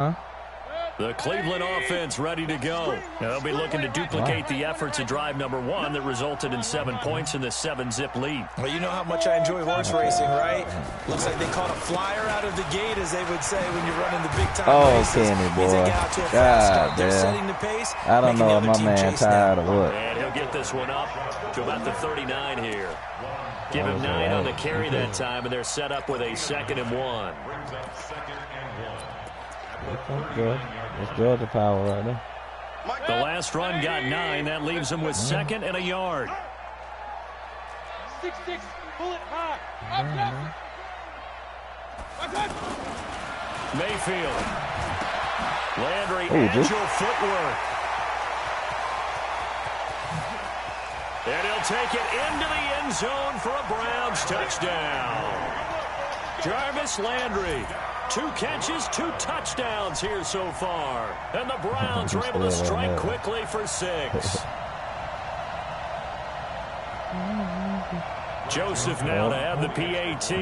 Huh? The Cleveland offense ready to go. They'll be looking to duplicate the efforts of drive number 1 that resulted in 7 points in the 7-zip lead. Well, you know how much I enjoy horse racing, right? Looks like they caught a flyer out of the gate, as they would say when you're running the big-time races. Kenny, boy. They get out to a fast start. They're setting the pace. I don't know if my man tired or what. And he'll get this one up to about the 39 here. Give him 9 on the carry that time, and they're set up with a 2nd and 1. That's good. That's Georgia power right there. The last run got 9. That leaves him with 2nd and a yard. 6-6, pull it high. Mayfield. Landry, agile footwork. And he'll take it into the end zone for a Browns touchdown. Jarvis Landry. 2 catches, 2 touchdowns here so far. And the Browns are able to strike quickly for 6. Joseph now to have the PAT.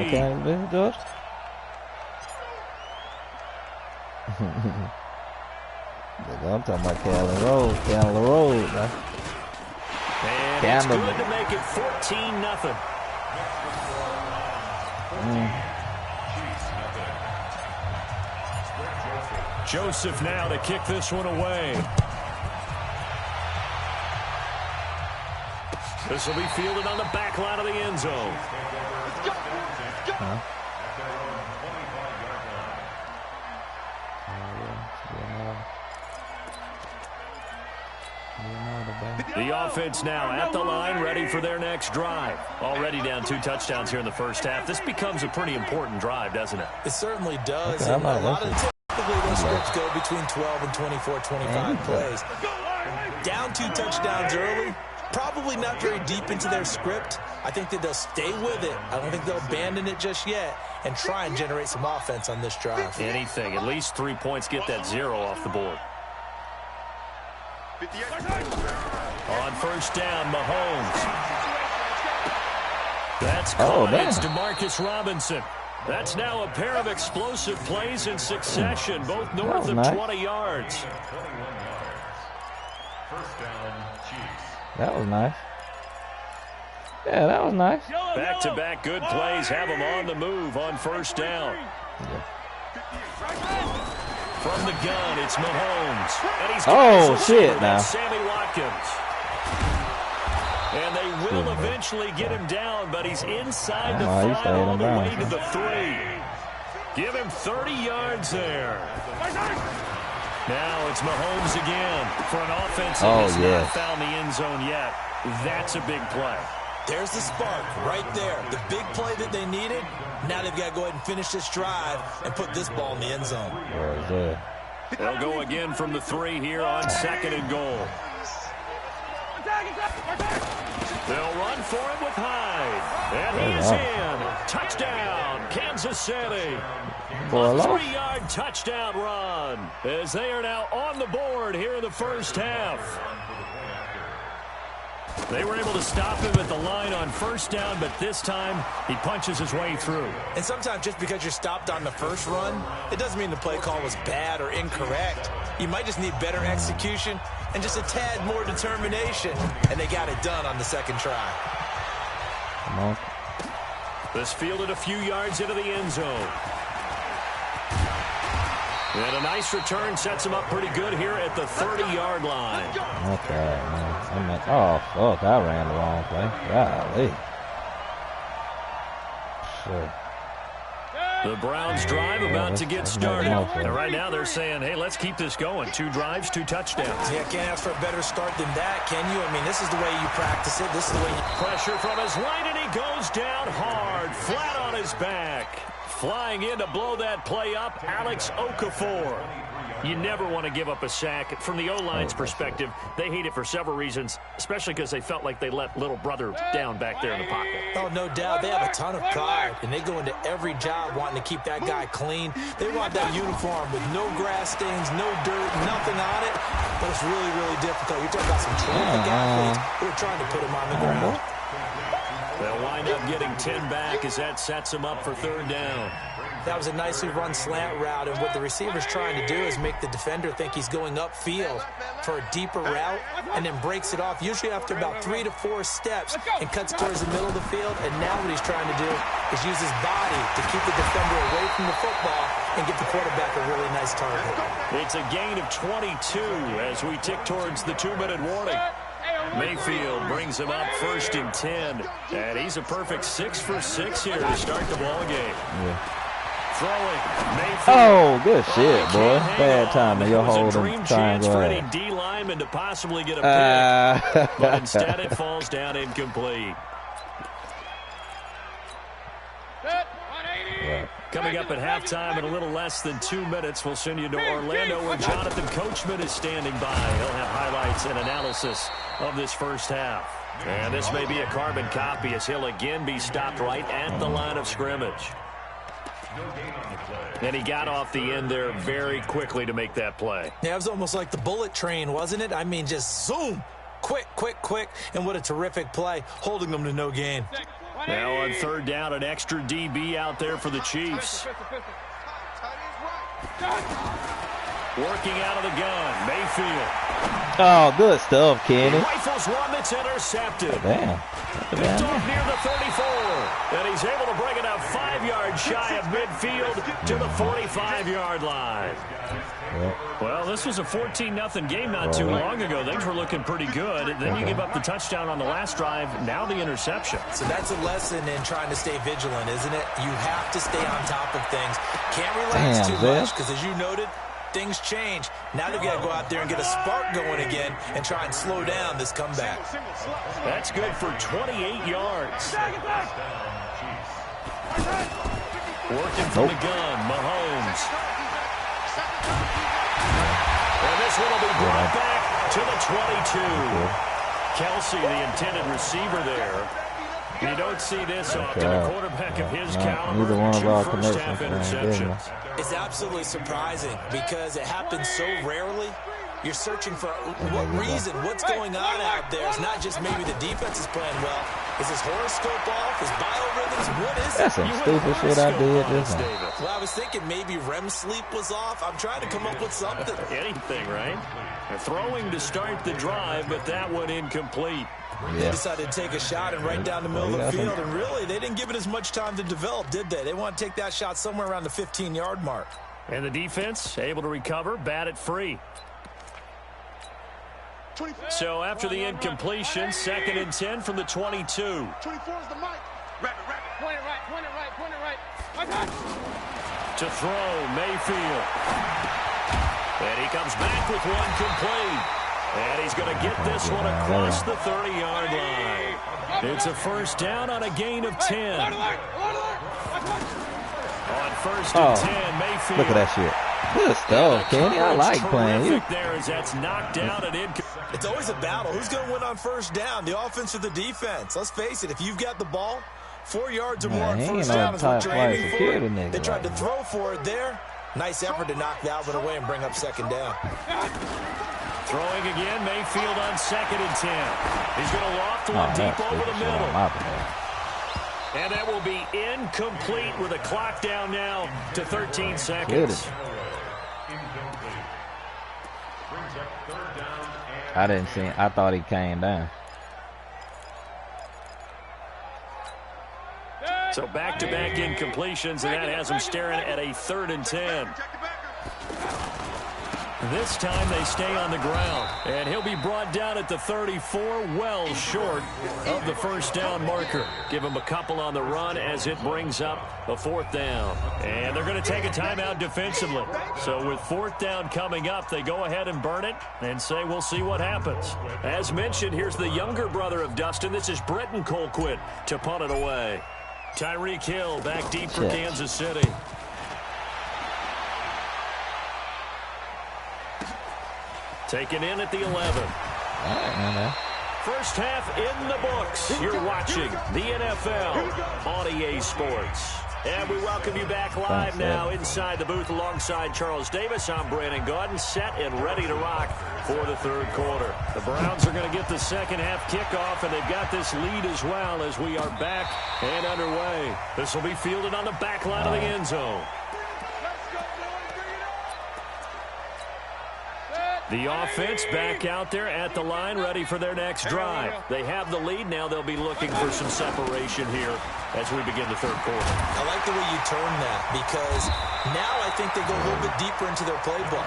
I'm talking about Candler Road. Candler Road, man. And it's good to make it 14-0. Joseph now to kick this one away. This will be fielded on the back line of the end zone. Let's go. The offense now at the line, ready for their next drive. Already down 2 touchdowns here in the first half. This becomes a pretty important drive, doesn't it? It certainly does. And a lot of typically those scripts go between 12 and 24, 25 plays. Down 2 touchdowns early, probably not very deep into their script. I think that they'll stay with it. I don't think they'll abandon it just yet and try and generate some offense on this drive. Anything. At least 3 points, get that 0 off the board. On first down, Mahomes. That's caught. It's DeMarcus Robinson. That's now a pair of explosive plays in succession, both north of 20 yards. That was nice. Yeah, that was nice. Back-to-back good plays have them on the move on first down. From the gun, it's Mahomes. And he's shit now. Sammy Watkins. And they will eventually get him down, but he's inside the 5 all the way to the 3. Give him 30 yards there. Now it's Mahomes again for an offense that has not found the end zone yet. That's a big play. There's the spark right there. The big play that they needed. Now they've got to go ahead and finish this drive and put this ball in the end zone. They'll go again from the 3 here on 2nd and goal. They'll run for it with Hyde. And he is in. Touchdown, Kansas City. A 3-yard touchdown run as they are now on the board here in the first half. They were able to stop him at the line on first down, but this time he punches his way through. And sometimes just because you're stopped on the first run, it doesn't mean the play call was bad or incorrect. You might just need better execution and just a tad more determination, and they got it done on the second try. Come on. This fielded a few yards into the end zone. And a nice return sets him up pretty good here at the 30-yard line. Okay, man. Fuck, I ran the wrong play. Golly. Sure. The Browns drive about to get started. And right now they're saying, hey, let's keep this going. 2 drives, 2 touchdowns. Yeah, can't ask for a better start than that, can you? I mean, this is the way you practice it. This is the way you... Pressure from his right, and he goes down hard, flat on his back. Flying in to blow that play up, Alex Okafor. You never want to give up a sack. From the O-line's perspective, they hate it for several reasons, especially because they felt like they let little brother down back there in the pocket. Oh, no doubt. They have a ton of pride, and they go into every job wanting to keep that guy clean. They want that uniform with no grass stains, no dirt, nothing on it. But it's really, really difficult. You're talking about some terrific athletes who are trying to put him on the ground. They'll wind up getting 10 back as that sets them up for 3rd down. That was a nicely run slant route, and what the receiver's trying to do is make the defender think he's going upfield for a deeper route and then breaks it off, usually after about 3 to 4 steps, and cuts towards the middle of the field. And now what he's trying to do is use his body to keep the defender away from the football and get the quarterback a really nice target. It's a gain of 22 as we tick towards the 2-minute warning. Mayfield brings him up 1st and 10, and he's a perfect 6 for 6 here to start the ball game. Yeah. Throwing, Mayfield. Oh, good shit, boy. Bad timing. You're holding triangle. For any D lineman to possibly get a pick, but instead it falls down incomplete. Right. Coming up at halftime in a little less than 2 minutes, we'll send you to Orlando where Jonathan Coachman is standing by. He'll have highlights and analysis of this first half. And this may be a carbon copy as he'll again be stopped right at the line of scrimmage. And he got off the end there very quickly to make that play. Yeah, it was almost like the bullet train, wasn't it? I mean, just zoom. Quick, quick, quick. And what a terrific play, holding them to no gain. Now on 3rd down, an extra DB out there for the Chiefs. Working out of the gun, Mayfield. Oh, good stuff, Kenny. Rifles one that's intercepted. Damn. Picked off near the 34. And he's able to bring it up 5 yards shy of midfield to the 45-yard line. Yep. Well, this was a 14-0 game not too long ago. Things were looking pretty good. Then you give up the touchdown on the last drive. Now the interception. So that's a lesson in trying to stay vigilant, isn't it? You have to stay on top of things. Can't relax too much because, as you noted, things change. Now they've got to go out there and get a spark going again and try and slow down this comeback. That's good for 28 yards. Working from the gun, Mahomes. And this one will be brought back to the 22. Kelsey, the intended receiver there. You don't see this often. A quarterback of his caliber, one of 2 our first-half interceptions. It's absolutely surprising because it happens so rarely. You're searching for what reason, what's going on out there. It's not just maybe the defense is playing well. Is his horoscope off? His biorhythms? What is it? That's some stupid shit I did just now. Well, I was thinking maybe REM sleep was off. I'm trying to come up with something. Anything, right? Throwing to start the drive, but that one incomplete. Yeah. They decided to take a shot and right down the middle of the field, and really, they didn't give it as much time to develop, did they? They want to take that shot somewhere around the 15-yard mark. And the defense able to recover, bat it free. So after the incompletion, 2nd and 10 from the 22. 24 is the mic. Point it right. To throw, Mayfield. And he comes back with one complete. And he's going to get this one across the 30-yard line. It's a first down on a gain of 10. On 1st and 10, Mayfield. Look at that shit. Good stuff, Kenny. I like playing you. There as that's knocked down and in. It's always a battle. Who's going to win on 1st down, the offense or the defense? Let's face it, if you've got the ball, 4 yards or more on 1st down is what you're aiming for. They tried to throw for it there. Nice effort to knock that one away and bring up 2nd down. Throwing again, Mayfield on 2nd and 10. He's going to loft one deep over the middle. And that will be incomplete with a clock down now to 13 seconds. I didn't see him. I thought he came down. So back-to-back incompletions, and that has him staring at a 3rd and 10. This time they stay on the ground, and he'll be brought down at the 34, well short of the 1st down marker. Give him a couple on the run as it brings up a 4th down. And they're going to take a timeout defensively. So with 4th down coming up, they go ahead and burn it and say we'll see what happens. As mentioned, here's the younger brother of Dustin. This is Britton Colquitt to punt it away. Tyreek Hill back deep for Kansas City. Taken in at the 11. First half in the books. You're watching the NFL on EA Sports. And we welcome you back live now inside the booth alongside Charles Davis. I'm Brandon Gaudin, set and ready to rock for the 3rd quarter. The Browns are going to get the 2nd half kickoff, and they've got this lead as well as we are back and underway. This will be fielded on the back line of the end zone. The offense back out there at the line, ready for their next drive. They have the lead. Now they'll be looking for some separation here as we begin the third quarter. I like the way you turn that, because now I think they go a little bit deeper into their playbook.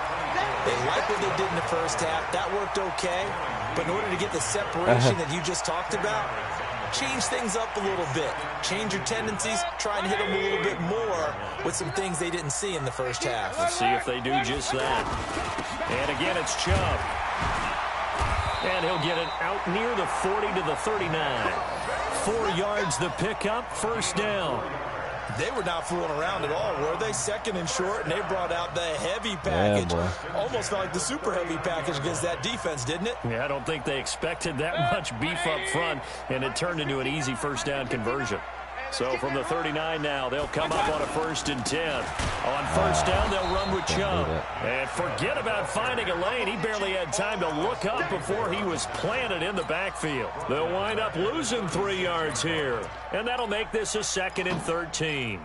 They like what they did in the first half. That worked okay. But in order to get the separation that you just talked about, change things up a little bit. Change your tendencies. Try and hit them a little bit more with some things they didn't see in the first half. We'll see if they do just that. And again, it's Chubb. And he'll get it out near the 40 to the 39. 4 yards the pickup, first down. They were not fooling around at all, were they? Second and short, and they brought out the heavy package. Almost felt like the super heavy package against that defense, didn't it? Yeah, I don't think they expected that much beef up front, and it turned into an easy first down conversion. So from the 39 now, they'll come up on a 1st and 10. On first down, they'll run with Chubb. And forget about finding a lane. He barely had time to look up before he was planted in the backfield. They'll wind up losing 3 yards here. And that'll make this a 2nd and 13.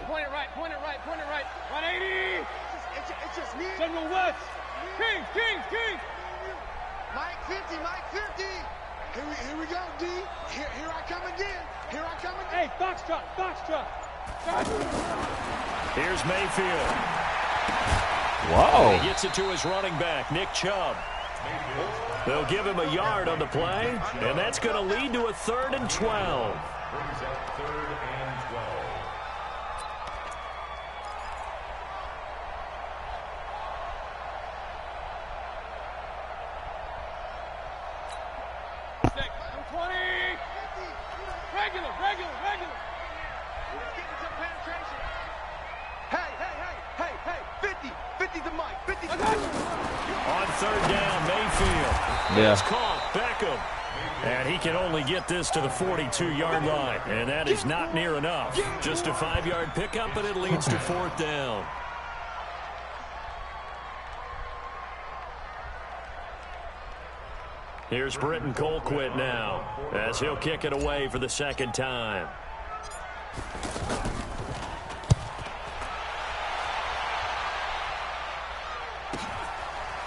Point it right, point it right, point it right. 180. It's just me. General West. King. Mike 50, Mike 50. Here we go, D. Here I come again. Hey, Foxtrot. Here's Mayfield. Whoa. He gets it to his running back, Nick Chubb. They'll give him a yard on the play, and that's going to lead to a 3rd and 12. Regular. Let's get some penetration. Hey, 50 to Mike, 50 to Mike. On 3rd down, Mayfield. It's caught, Beckham. And he can only get this to the 42-yard line, and that is not near enough. Just a 5-yard pickup, and it leads to 4th down. Here's Britton Colquitt now, as he'll kick it away for the 2nd time.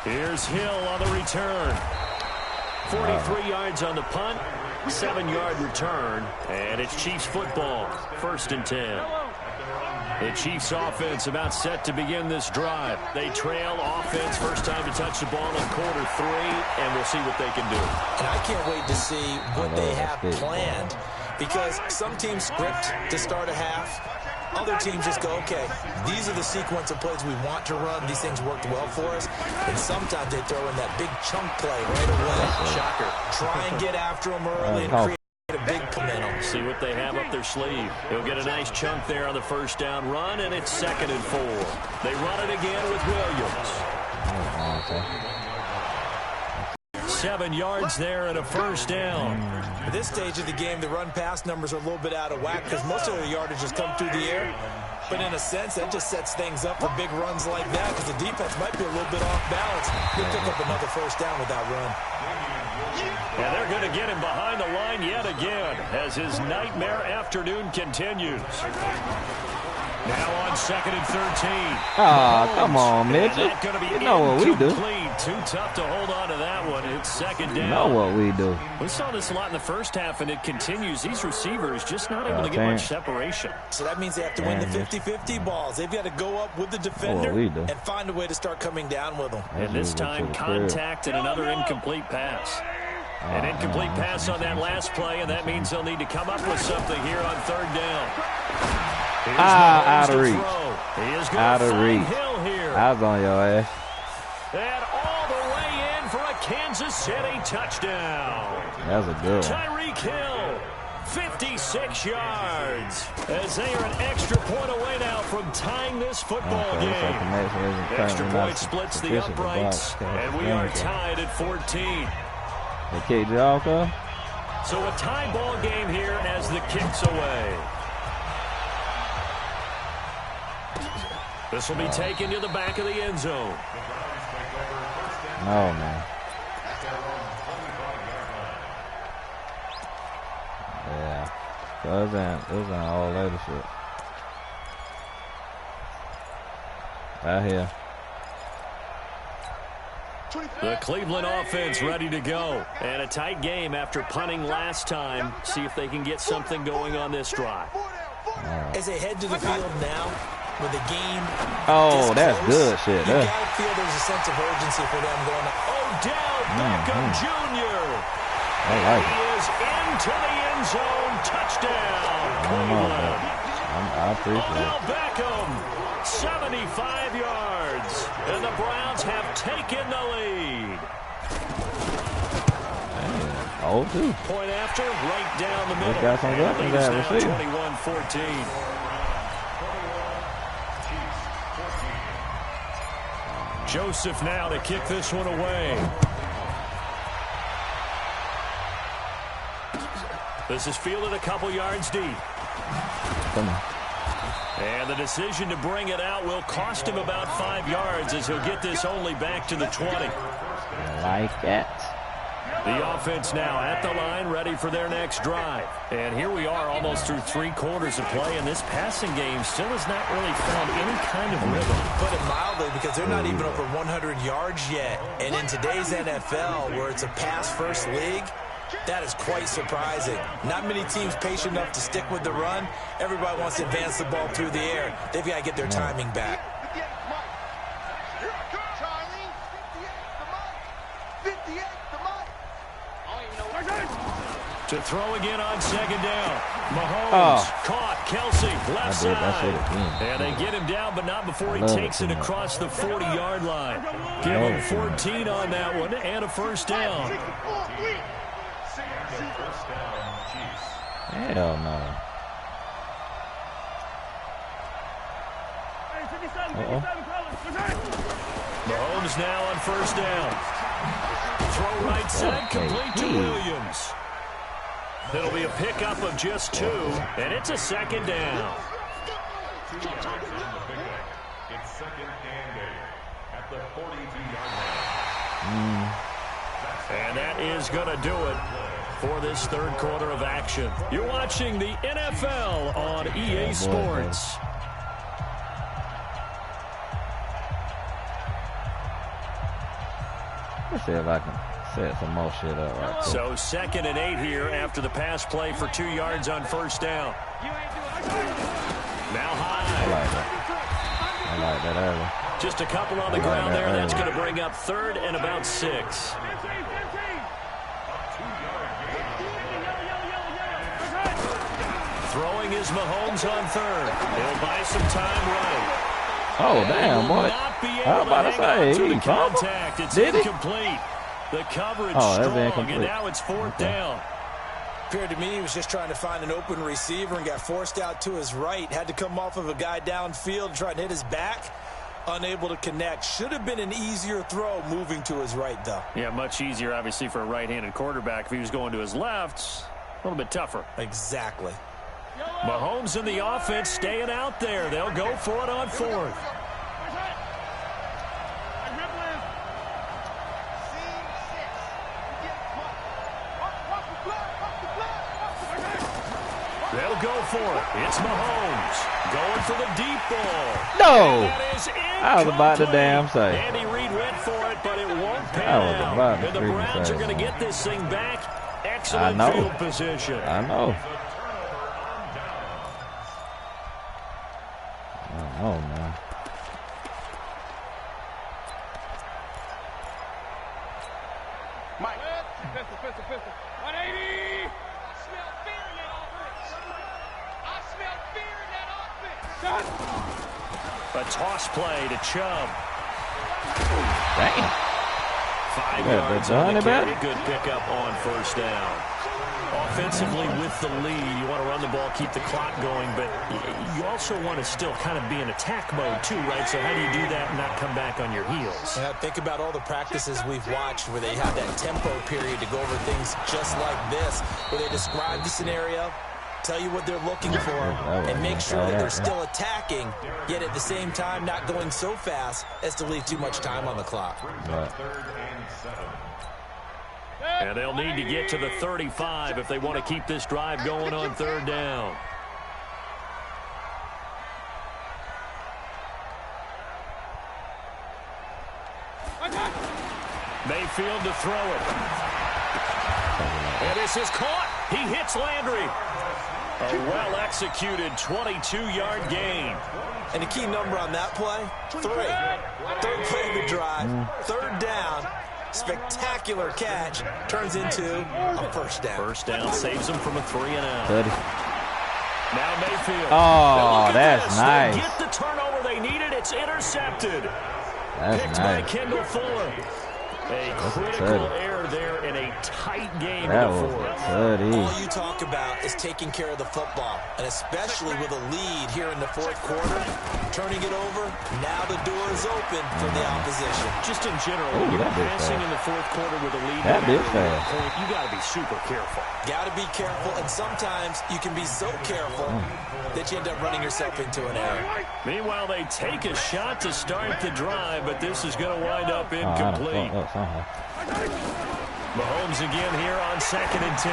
Here's Hill on the return. 43 yards on the punt, 7-yard return, and it's Chiefs football, 1st and 10. The Chiefs offense about set to begin this drive. They trail offense, first time to touch the ball in quarter 3, and we'll see what they can do. And I can't wait to see what they have planned, because some teams script to start a half. Other teams just go, okay, these are the sequence of plays we want to run. These things worked well for us. And sometimes they throw in that big chunk play right away. Shocker. Try and get after them early and create a big momentum. See what they have up their sleeve. He'll get a nice chunk there on the first down run, and it's 2nd and 4. They run it again with Williams. 7 yards there and a first down. At this stage of the game, the run-pass numbers are a little bit out of whack because most of the yardage has come through the air. But in a sense, that just sets things up for big runs like that because the defense might be a little bit off balance. He'll pick up another first down with that run. Yeah, they're going to get him behind the line yet again as his nightmare afternoon continues. Now on 2nd and 13. Come on, Mitchell. You know what we do. Too tough to hold on to that one. It's 2nd down. You know what we do. We saw this a lot in the first half, and it continues. These receivers just not able to get much separation. So that means they have to win the 50-50 balls. They've got to go up with the defender and find a way to start coming down with them. And this time, contact and another incomplete pass. An incomplete pass on that last play, and that means they'll need to come up with something here on 3rd down. Out of reach. He is out of reach. Hill here. I was on your ass. And all the way in for a Kansas City touchdown. That was a good one. Tyreek Hill, 56 yards. As they are an extra point away now from tying this football game. Extra point splits the uprights, and we are tied at 14. They kicked it off, huh? So a tie ball game here as the kick's away. This will be taken to the back of the end zone. No, man. Yeah. So it was an all later shit. Right here. The Cleveland offense ready to go. And a tight game after punting last time. See if they can get something going on this drive. Right. As they head to the field now, with the game that's close, good shit. You gotta feel there's a sense of urgency for them going up. Odell Beckham Jr. I like He it. is into the end zone. Touchdown, I don't know, Cleveland. but I appreciate Odell it. Beckham, 75 yards. And the Browns have taken the lead. Oh, too. Point after, right down the middle. Got some weapons And there, the lead is receiver. now 21-14. Joseph now to kick this one away. This is fielded a couple yards deep. Come on. And the decision to bring it out will cost him about 5 yards as he'll get this only back to the 20. Like that. The offense now at the line, ready for their next drive. And here we are almost through 3 quarters of play, and this passing game still has not really found any kind of rhythm. Put it mildly, because they're not even over 100 yards yet. And in today's NFL, where it's a pass-first league, that is quite surprising. Not many teams patient enough to stick with the run. Everybody wants to advance the ball through the air. They've got to get their timing back. To throw again on second down. Mahomes caught. Kelsey left side. And they get him down, but not before he takes it across the 40-yard line. Give him 14 on that one and a first down. Hell no. Mahomes now on first down. Throw right side, complete to Williams. It'll be a pickup of just 2, and it's a second down. It's second and 8 at the 42-yard line. And that is going to do it for this third quarter of action. You're watching the NFL on EA Sports. Let's see if I can set some more shit up right quick. So second and 8 here after the pass play for 2 yards on first down. Now high. I like that early. Just a couple on the ground there. That's going to bring up third and about 6. Throwing is Mahomes on third. He'll buy some time running. Oh, damn, boy. I was about to say, he fumbled. Contact. It's Did he? incomplete. The coverage Oh, that's strong, incomplete. and now it's fourth down. Appeared to me he was just trying to find an open receiver and got forced out to his right. Had to come off of a guy downfield, trying to hit his back. Unable to connect. Should have been an easier throw moving to his right, though. Yeah, much easier, obviously, for a right-handed quarterback. If he was going to his left, a little bit tougher. Exactly. Mahomes and the offense staying out there. They'll go for it on fourth. They'll go for it. It's Mahomes going for the deep ball. No! And that is I was about to damn say. Andy Reid went for it, but it won't pan I was out. about to And the freaking Browns say. are going to get this thing back. I Excellent know. field position. I know. Oh, man. Mike, pistol. 180. I smell fear in that offense. A toss play to Chubb. Damn. 5 Yeah, yards but on the Johnny carry. Good pickup on first down. Offensively with the lead, you want to run the ball, keep the clock going, but you also want to still kind of be in attack mode too, right? So how do you do that and not come back on your heels? Yeah, think about all the practices we've watched where they have that tempo period to go over things just like this, where they describe the scenario, Tell you what they're looking for and make sure that they're still attacking, yet at the same time not going so fast as to leave too much time on the clock. And they'll need to get to the 35 if they want to keep this drive going on third down. Mayfield to throw it. And this is caught. He hits Landry. A well-executed 22-yard gain. And the key number on that play, 3. Third play of the drive, third down. Spectacular catch turns into a first down. First down saves them from a 3-and-out. 30. Now Mayfield. Oh, that's nice. They get the turnover they needed. It's intercepted. That's Picked nice. by Kendall Fuller. A critical error there in a tight game That in the was fourth. 30. All you talk about is taking care of the football, and especially with a lead here in the fourth quarter, turning it over, now the door is open for the opposition. Just in general, Ooh, when you're that bit passing fast. in the fourth quarter with a lead, That bit at that fast. point, you got to be super careful. Got to be careful, and sometimes you can be so careful that you end up running yourself into an error. Meanwhile, they take a shot to start the drive, but this is going to wind up incomplete. Mahomes again here on 2nd and 10.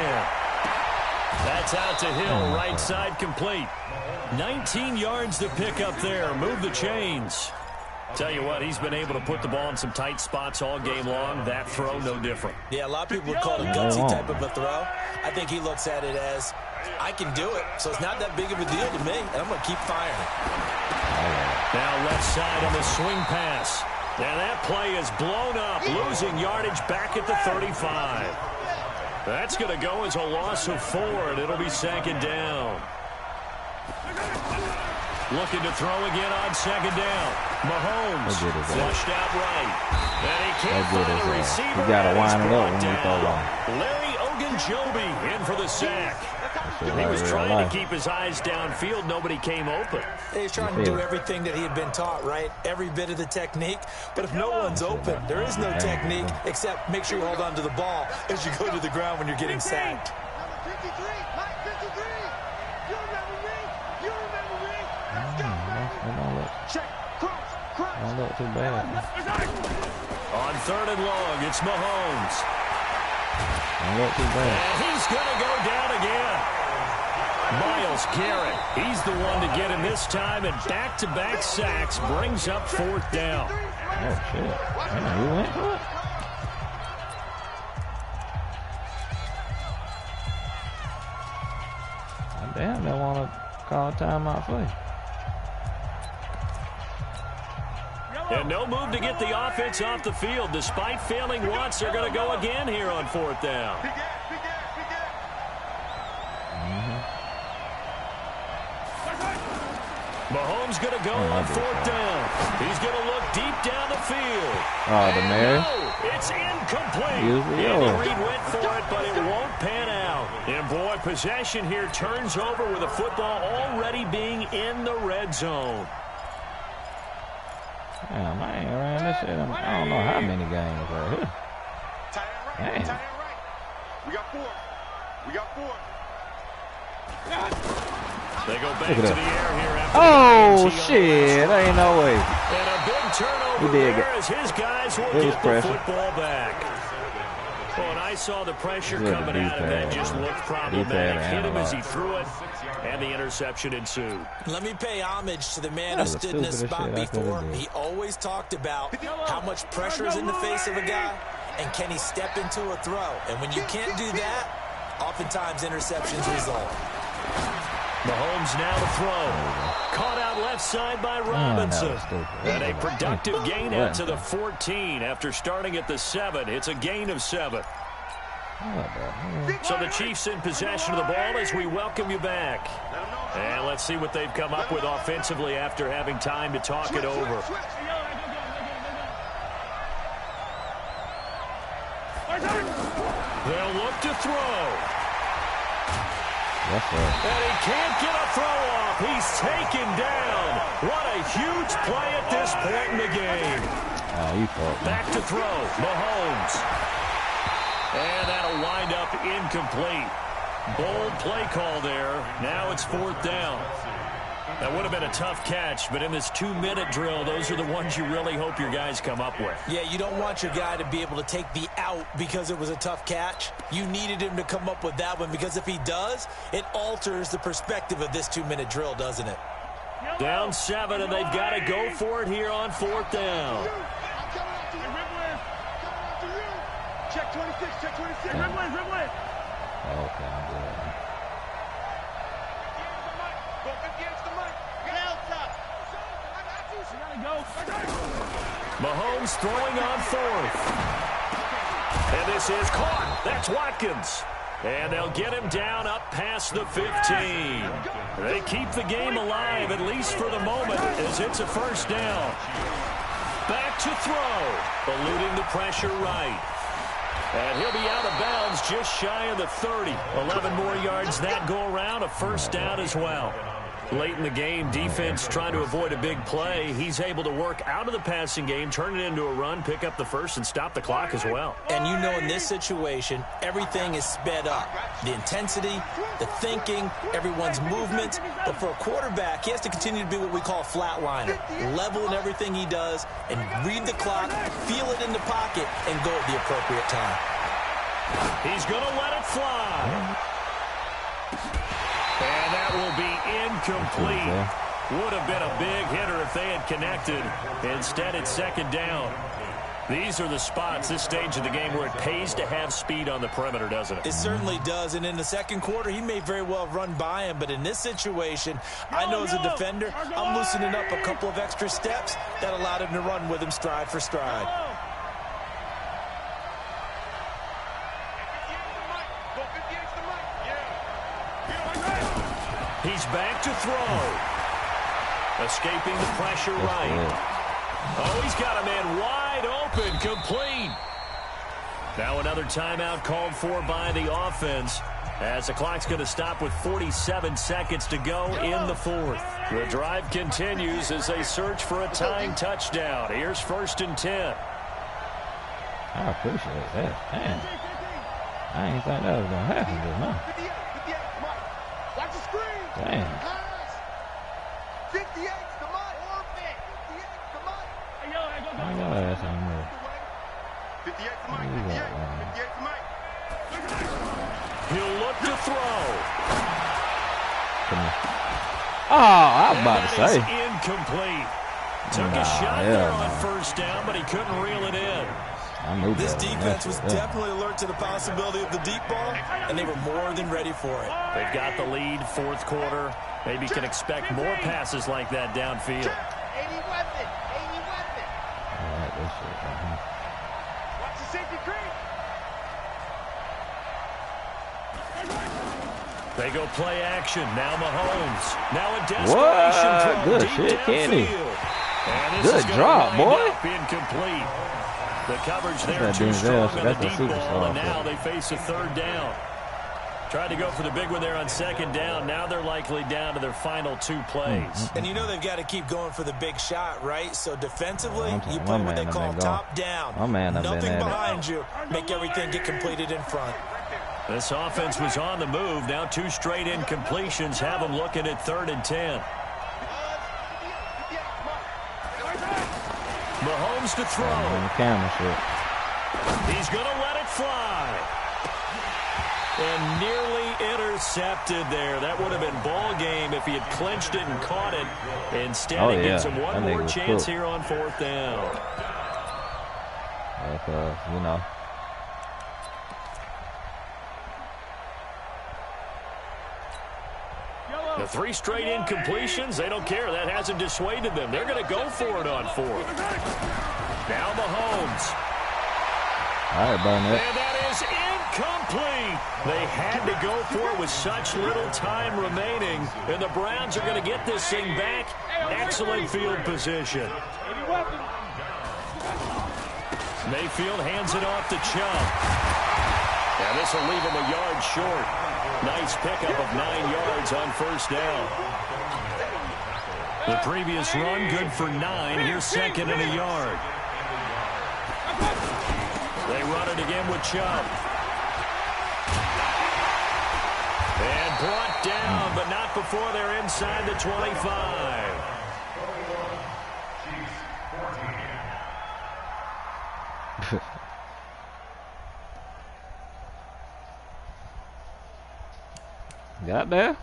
That's out to Hill, right side complete. 19 yards to pick up there. Move the chains. Tell you what, he's been able to put the ball in some tight spots all game long. That throw, no different. Yeah, a lot of people would call it a gutsy type of a throw. I think he looks at it as, I can do it, so it's not that big of a deal to me, and I'm going to keep firing it. Now left side on the swing pass. And that play is blown up, losing yardage back at the 35. That's going to go as a loss of 4, and it'll be 2nd down. Looking to throw again on 2nd down. Mahomes flushed out right. And he can't find a receiver. You got to wind it up when you throw long. Larry Ogunjobi in for the sack. He was trying to keep his eyes downfield. Nobody came open. He's trying to do everything that he had been taught, right? Every bit of the technique. But if no one's open, there is no technique except make sure you hold on to the ball as you go to the ground when you're getting sacked. 53, Mike 53. You remember me? You remember me? Let's go. Check. Cross. Don't look too bad. On 3rd and long, it's Mahomes. Don't look too bad. And he's going to go down again. Myles Garrett, he's the one to get him this time, and back-to-back sacks brings up 4th down. Oh, shit. Man, he went for it? Damn, they want to call a timeout for you. And no move to get the offense off the field. Despite failing once, they're going to go again here on 4th down. Mahomes going to go on 4th down. He's going to look deep down the field. Oh, the Mary? No, it's incomplete. Andy Reid went for it, but it won't pan out. And boy, possession here turns over with the football already being in the red zone. Damn, I ain't around this shit. I don't know how many games right here. Damn. We got 4. We got 4. They go back to the air here after oh, shit. There ain't no way. And a big turnover there as his guys will get the football back. Well, and I saw the pressure coming out of that. Just looked problematic. Hit him as he threw it, and the interception ensued. Let me pay homage to the man who stood in this spot before. He always talked about how much pressure is in the face of a guy, and can he step into a throw. And when you can't do that, oftentimes interceptions result. Mahomes now to throw. Caught out left side by Robinson. And a productive gain out to the 14 after starting at the 7. It's a gain of 7. So the Chiefs in possession of the ball as we welcome you back. And let's see what they've come up with offensively after having time to talk it over. They'll look to throw. Yes, sir. And he can't get a throw off. He's taken down. What a huge play at this point in the game. You thought. Back to throw. Mahomes. And that'll wind up incomplete. Bold play call there. Now it's 4th down. That would have been a tough catch, but in this 2-minute drill, those are the ones you really hope your guys come up with. Yeah, you don't want your guy to be able to take the out because it was a tough catch. You needed him to come up with that one because if he does, it alters the perspective of this 2-minute drill, doesn't it? Down 7, and they've got to go for it here on 4th down. Check 26, check 26. Okay, I'm good. Go 58 to the mic. Get out top. I got you. You gotta go. Mahomes throwing on 4th. And this is caught. That's Watkins. And they'll get him down up past the 15. They keep the game alive, at least for the moment, as it's a 1st down. Back to throw. Eluding the pressure right. And he'll be out of bounds just shy of the 30. 11 more yards that go around, a 1st down as well. Late in the game, defense trying to avoid a big play. He's able to work out of the passing game, turn it into a run, pick up the 1st, and stop the clock as well. And you know in this situation, everything is sped up. The intensity, the thinking, everyone's movements. But for a quarterback, he has to continue to be what we call a flatliner. Level in everything he does and read the clock, feel it in the pocket, and go at the appropriate time. He's going to let it fly. And that will be incomplete. Would have been a big hitter if they had connected. Instead, it's 2nd down. These are the spots, this stage of the game, where it pays to have speed on the perimeter, doesn't it? It certainly does. And in the 2nd quarter, he may very well run by him. But in this situation, I know as a defender, I'm loosening up a couple of extra steps that allowed him to run with him stride for stride. He's back to throw. Escaping the pressure right. Oh, he's got a man wide open, complete. Now another timeout called for by the offense, as the clock's going to stop with 47 seconds to go in the 4th. The drive continues as they search for a tying touchdown. Here's 1st and 10. I appreciate that. Man, I didn't think that was going to happen just now. Watch the screen. Damn. 58 to the mic. 58 to the mic. I got ass on there. 58 to the mic. 58 to the mic. He'll look to throw. Oh, I was about to say. Incomplete. Took a shot there on 1st down, but he couldn't reel it in. This defense was definitely alert to the possibility of the deep ball, and they were more than ready for it. They've got the lead, 4th quarter. Maybe can expect more passes like that downfield. 80 weapon. 80 weapon. I like this shit. Watch the safety creep. They go play action. Now Mahomes. Now a desperation throw. Good deep shit, Kenny. And this Good drop, boy. Incomplete. The coverage there too strong on the deep ball, and now they face a 3rd down. Tried to go for the big one there on 2nd down. Now they're likely down to their final 2 plays. And you know they've got to keep going for the big shot, right? So defensively, you play what they call top down. Nothing behind you. Make everything get completed in front. This offense was on the move. Now 2 straight incompletions have them looking at 3rd and 10. Mahomes to throw. He's going to let it fly. And nearly intercepted there. That would have been ball game if he had clinched it and caught it. Instead, it gives him one more chance here on 4th down. Because, you know. The 3 straight incompletions, they don't care. That hasn't dissuaded them. They're going to go for it on 4th. Now Mahomes. All right, Barnett. And that is incomplete. They had to go for it with such little time remaining. And the Browns are going to get this thing back. Excellent field position. Mayfield hands it off to Chubb. And this will leave him a yard short. Nice pickup of 9 yards on 1st down. The previous run good for 9. Here's 2nd and a yard. They run it again with Chubb. Brought down, but not before they're inside the 25. Got there?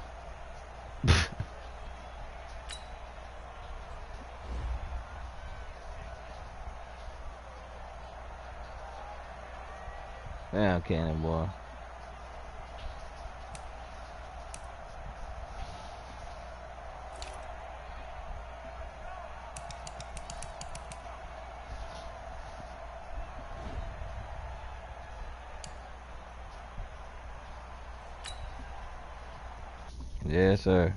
Damn, Cannon boy. Yes, sir.